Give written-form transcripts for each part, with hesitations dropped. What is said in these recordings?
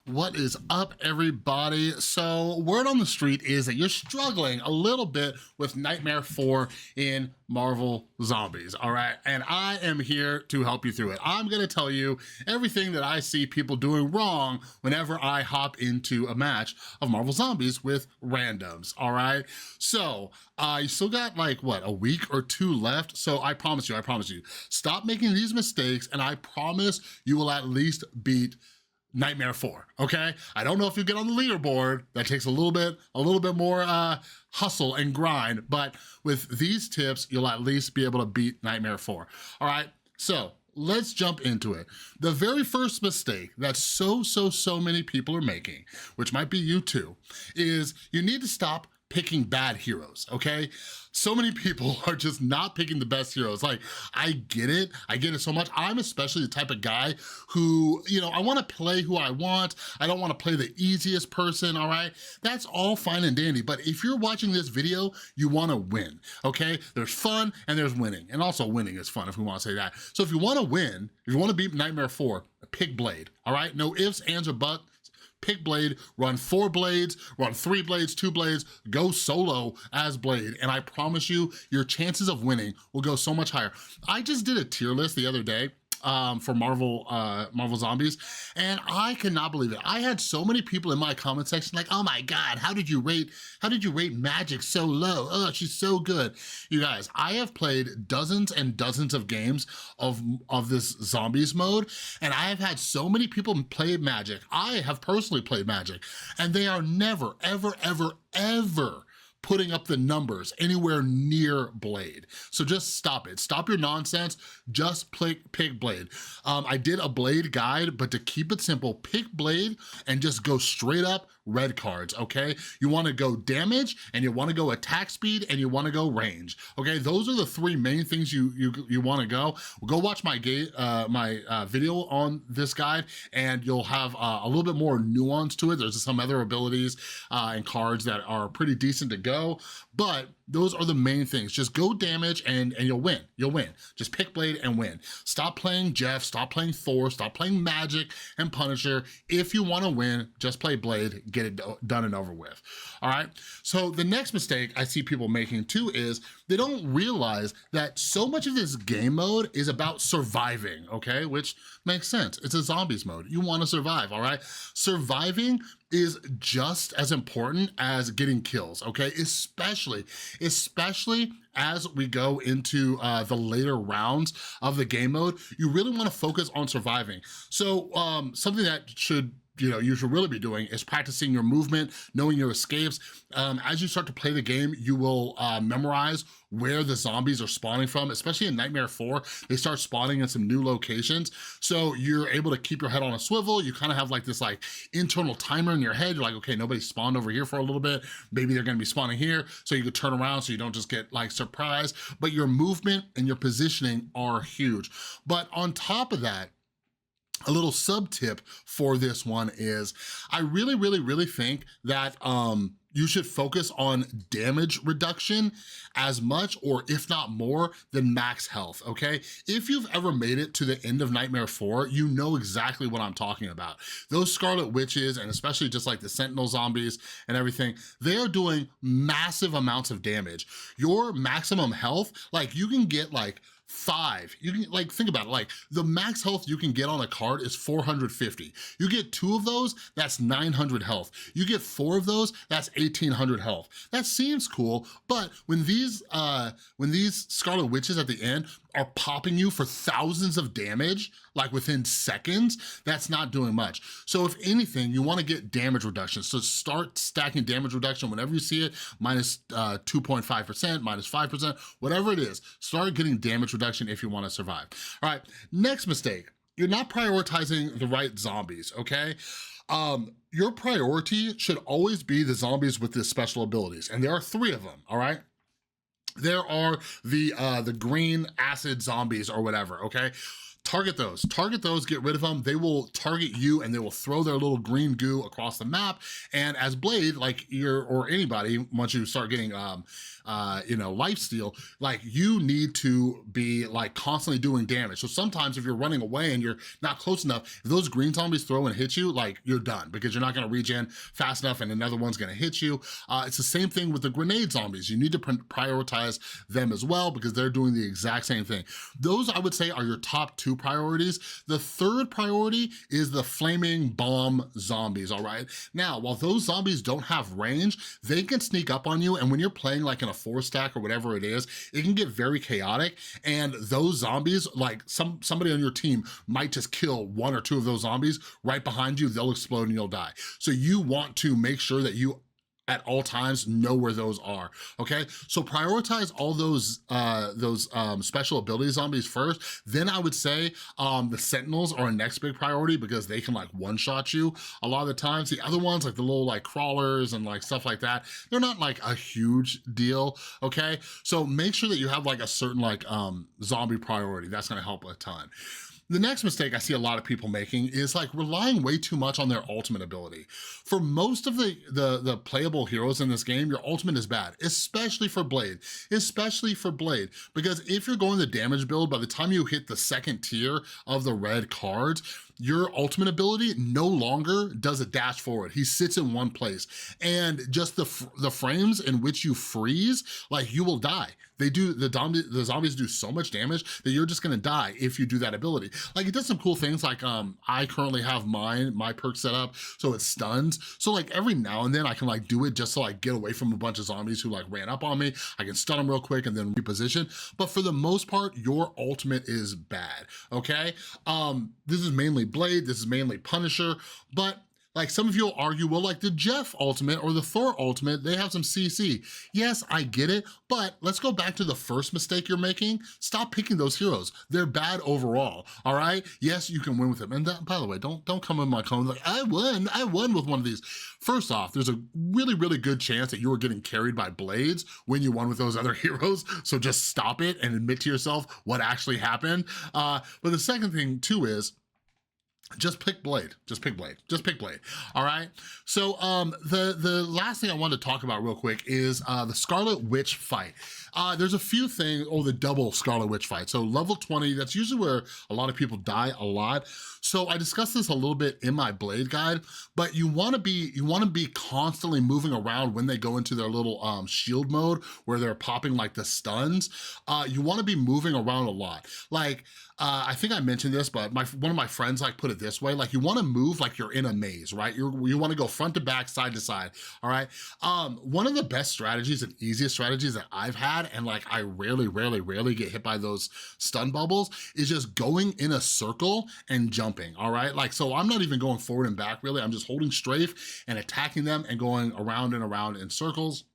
What is up, everybody? So word on the street is that you're struggling a little bit with Nightmare 4 in Marvel Zombies, all right? And I am here to help you through it. I'm gonna tell you everything that I see people doing wrong whenever I hop into a match of Marvel Zombies with randoms, all right? So you still got like, what, a week or two left? So I promise you, stop making these mistakes and I promise you will at least beat Nightmare 4, okay? I don't know if you get on the leaderboard, that takes a little bit more hustle and grind, but with these tips, you'll at least be able to beat Nightmare 4, all right? So let's jump into it. The very first mistake that so many people are making, which might be you too, is you need to stop picking bad heroes, okay? So many people are just not picking the best heroes. Like, I get it so much. I'm especially the type of guy who, you know, I wanna play who I want. I don't wanna play the easiest person, all right? That's all fine and dandy, but if you're watching this video, you wanna win, okay? There's fun and there's winning, and also winning is fun if we wanna say that. So if you wanna win, if you wanna beat Nightmare 4, pick Blade, all right? No ifs, ands, or buts. Pick Blade, run 4 blades, run 3 blades, 2 blades, go solo as Blade, and I promise you, your chances of winning will go so much higher. I just did a tier list the other day for Marvel Zombies, and I cannot believe it. I had so many people in my comment section like, oh my God, how did you rate Magic so low? Oh, she's so good. You guys, I have played dozens and dozens of games of this Zombies mode, and I have had so many people play Magic. I have personally played Magic, and they are never, ever, ever, ever putting up the numbers anywhere near Blade. So just stop it. Stop your nonsense, just pick Blade. I did a Blade guide, but to keep it simple, pick Blade and just go straight up red cards, okay? You wanna go damage, and you wanna go attack speed, and you wanna go range, okay? Those are the 3 main things you wanna go. Go watch my video on this guide, and you'll have a little bit more nuance to it. There's some other abilities and cards that are pretty decent to go, but those are the main things. Just go damage and you'll win, Just pick Blade and win. Stop playing Jeff, stop playing Thor, stop playing Magic and Punisher. If you wanna win, just play Blade, get it done and over with, all right? So the next mistake I see people making too is they don't realize that so much of this game mode is about surviving, okay? Which makes sense, it's a zombies mode. You wanna survive, all right? Surviving is just as important as getting kills, okay? Especially as we go into the later rounds of the game mode, you really wanna focus on surviving. So something that you should really be doing is practicing your movement, knowing your escapes. As you start to play the game, you will memorize where the zombies are spawning from, especially in Nightmare 4, they start spawning in some new locations. So you're able to keep your head on a swivel. You kind of have like this like internal timer in your head. You're like, okay, nobody spawned over here for a little bit. Maybe they're gonna be spawning here. So you could turn around so you don't just get like surprised. But your movement and your positioning are huge. But on top of that, a little sub tip for this one is I really think that you should focus on damage reduction as much, or if not more, than max health, okay? If you've ever made it to the end of Nightmare 4, you know exactly what I'm talking about. Those Scarlet Witches, and especially just like the Sentinel zombies and everything, they are doing massive amounts of damage. Your maximum health, like you can get like 5, you can like, think about it, like the max health you can get on a card is 450. You get 2 of those, that's 900 health. You get 4 of those, that's 1800 health. That seems cool, but when these Scarlet Witches at the end are popping you for thousands of damage, like within seconds, that's not doing much. So if anything, you wanna get damage reduction. So start stacking damage reduction whenever you see it, minus 2.5%, minus 5%, whatever it is, start getting damage reduction if you wanna survive. All right, next mistake, you're not prioritizing the right zombies, okay? Your priority should always be the zombies with the special abilities, and there are 3 of them, all right? There are the green acid zombies or whatever, okay? target those, get rid of them. They will target you and they will throw their little green goo across the map. And as Blade, like or anybody, once you start getting lifesteal, like you need to be like constantly doing damage. So sometimes if you're running away and you're not close enough, if those green zombies throw and hit you, like you're done because you're not gonna regen fast enough and another one's gonna hit you. It's the same thing with the grenade zombies. You need to prioritize them as well because they're doing the exact same thing. Those, I would say, are your top 2 priorities. The third priority is the flaming bomb zombies, all right? Now, while those zombies don't have range, they can sneak up on you, and when you're playing like in a 4-stack or whatever it is, it can get very chaotic, and those zombies, like somebody on your team might just kill 1 or 2 of those zombies right behind you, they'll explode and you'll die. So you want to make sure that you at all times know where those are, okay? So prioritize all those special ability zombies first. Then I would say the sentinels are a next big priority because they can like one-shot you a lot of the times. The other ones, like the little like crawlers and like stuff like that, they're not like a huge deal, okay? So make sure that you have like a certain like zombie priority. That's gonna help a ton. The next mistake I see a lot of people making is like relying way too much on their ultimate ability. For most of the playable heroes in this game, your ultimate is bad, especially for Blade, because if you're going the damage build, by the time you hit the 2nd tier of the red cards, your ultimate ability no longer does a dash forward. He sits in one place. And just the frames in which you freeze, like you will die. The zombies do so much damage that you're just gonna die if you do that ability. Like it does some cool things like I currently have my perk set up so it stuns. So like every now and then I can like do it just to like get away from a bunch of zombies who like ran up on me. I can stun them real quick and then reposition. But for the most part, your ultimate is bad, okay? This is mainly Blade, this is mainly Punisher, but like some of you will argue, well, like the Jeff ultimate or the Thor ultimate, they have some CC. Yes, I get it, but let's go back to the first mistake you're making. Stop picking those heroes. They're bad overall, all right? Yes, you can win with them. And that, by the way, don't come in my comments like, I won with one of these. First off, there's a really, really good chance that you were getting carried by Blades when you won with those other heroes, so just stop it and admit to yourself what actually happened. But the second thing too is, just pick Blade, all right? So the last thing I wanted to talk about real quick is the Scarlet Witch fight. There's a few things, the double Scarlet Witch fight. So level 20, that's usually where a lot of people die a lot. So I discussed this a little bit in my Blade guide, but you wanna be constantly moving around when they go into their little shield mode where they're popping like the stuns. You wanna be moving around a lot. Like, I think I mentioned this, but one of my friends like put it this way, like you wanna move like you're in a maze, right? You wanna go front to back, side to side, all right? One of the best strategies and easiest strategies that I've had, and like I rarely get hit by those stun bubbles, is just going in a circle and jumping, all right? Like, so I'm not even going forward and back really, I'm just holding strafe and attacking them and going around and around in circles.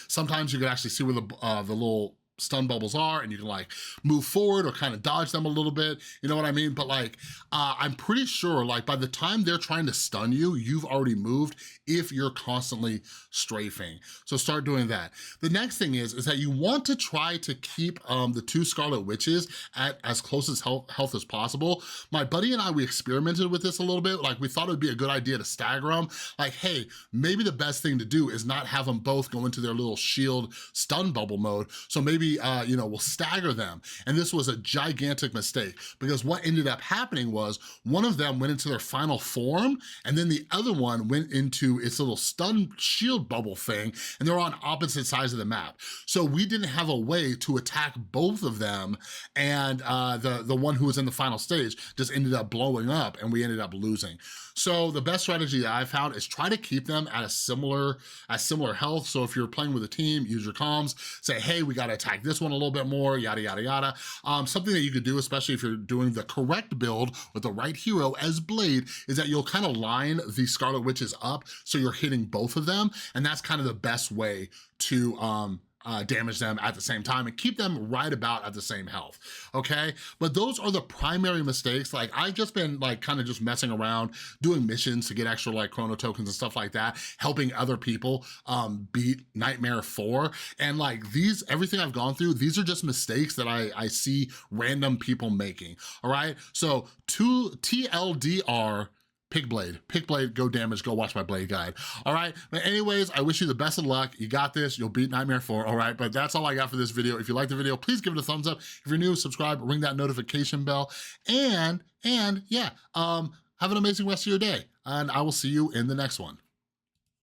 Sometimes you can actually see where the little stun bubbles are and you can like move forward or kind of dodge them a little bit, you know what I mean? But like, I'm pretty sure like by the time they're trying to stun you, you've already moved if you're constantly strafing. So start doing that. The next thing is that you want to try to keep the 2 Scarlet Witches at as close as health as possible. My buddy and I, we experimented with this a little bit. Like we thought it would be a good idea to stagger them. Like, hey, maybe the best thing to do is not have them both go into their little shield stun bubble mode. So maybe we'll stagger them. And this was a gigantic mistake because what ended up happening was one of them went into their final form and then the other one went into its little stun shield bubble thing and they're on opposite sides of the map. So we didn't have a way to attack both of them, and the one who was in the final stage just ended up blowing up and we ended up losing. So the best strategy that I've found is try to keep them at a similar health. So if you're playing with a team, use your comms, say, hey, we gotta attack this one a little bit more, yada, yada, yada. Something that you could do, especially if you're doing the correct build with the right hero as Blade, is that you'll kind of line the Scarlet Witches up so you're hitting both of them, and that's kind of the best way to damage them at the same time and keep them right about at the same health, okay? But those are the primary mistakes. Like, I've just been like kind of just messing around, doing missions to get extra like chrono tokens and stuff like that, helping other people beat Nightmare 4. And like everything I've gone through, these are just mistakes that I see random people making, all right? So TLDR, Pickblade, go damage, go watch my blade guide, all right? But anyways, I wish you the best of luck. You got this, you'll beat Nightmare 4, all right? But that's all I got for this video. If you like the video, please give it a thumbs up. If you're new, subscribe, ring that notification bell, and yeah, have an amazing rest of your day, and I will see you in the next one.